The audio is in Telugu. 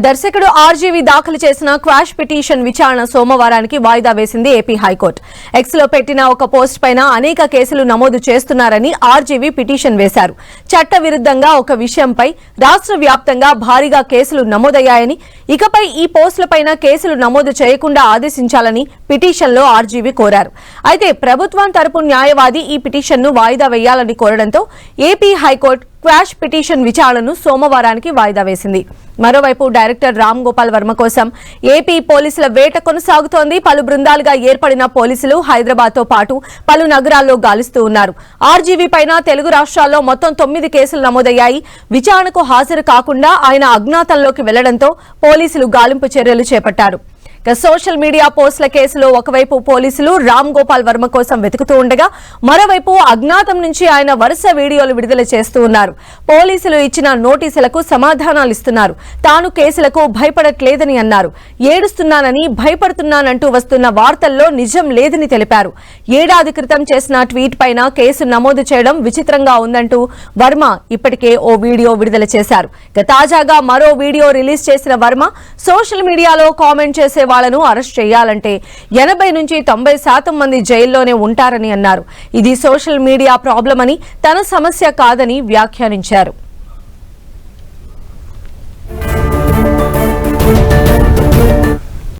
దర్శకుడు ఆర్జీవి దాఖలు చేసిన క్వాష్ పిటిషన్ విచారణ సోమవారానికి వాయిదా వేసింది ఏపీ హైకోర్టు. ఎక్స్ లో పెట్టిన ఒక పోస్ట్ పైన అనేక కేసులు నమోదు చేస్తున్నారని ఆర్జీవి పిటిషన్ వేశారు. చట్ట విరుద్ధంగా ఒక విషయంపై రాష్ట్ర వ్యాప్తంగా భారీగా కేసులు నమోదయ్యాయని, ఇకపై ఈ పోస్టులపైన కేసులు నమోదు చేయకుండా ఆదేశించాలని పిటిషన్లో ఆర్జీవి కోరారు. అయితే ప్రభుత్వం తరపు న్యాయవాది ఈ పిటిషన్ను వాయిదా వేయాలని కోరడంతో ఏపీ హైకోర్టు క్వాష్ పిటిషన్ విచారణను సోమవారానికి వాయిదా వేసింది. మరోవైపు డైరెక్టర్ రామ్ గోపాల్ వర్మ కోసం ఏపీ పోలీసుల వేట కొనసాగుతోంది. పలు బృందాలుగా ఏర్పడిన పోలీసులు హైదరాబాద్ తో పాటు పలు నగరాల్లో గాలిస్తూ ఉన్నారు. ఆర్జీవీ పైన తెలుగు రాష్ట్రాల్లో మొత్తం 9 కేసులు నమోదయ్యాయి. విచారణకు హాజరు కాకుండా ఆయన అజ్ఞాతంలోకి వెళ్లడంతో పోలీసులు గాలింపు చర్యలు చేపట్టారు. సోషల్ మీడియా పోస్టుల కేసులో ఒకవైపు పోలీసులు రామ్ గోపాల్ వర్మ కోసం వెతుకుతూ ఉండగా, మరోవైపు అజ్ఞాతం నుంచి ఆయన వరుస వీడియోలు విడుదల చేస్తూ ఉన్నారు. పోలీసులు ఇచ్చిన నోటీసులకు సమాధానాలు ఇస్తున్నారు. తాను కేసులకు భయపడట్లేదని అన్నారు. ఏడుస్తున్నానని, భయపడుతున్నానంటూ వస్తున్న వార్తల్లో నిజం లేదని తెలిపారు. ఏడాది క్రితం చేసిన ట్వీట్ పైన కేసు నమోదు చేయడం విచిత్రంగా ఉందంటూ వర్మ ఇప్పటికే ఓ వీడియో విడుదల చేశారు. తాజాగా మరో వీడియో రిలీజ్ చేసిన వర్మ సోషల్ మీడియాలో కామెంట్ చేసే వాళ్లను అరెస్ట్ చేయాలంటే 80 నుంచి 90% మంది జైల్లోనే ఉంటారని అన్నారు. ఇది సోషల్ మీడియా ప్రాబ్లం అని, తన సమస్య కాదని వ్యాఖ్యానించారు.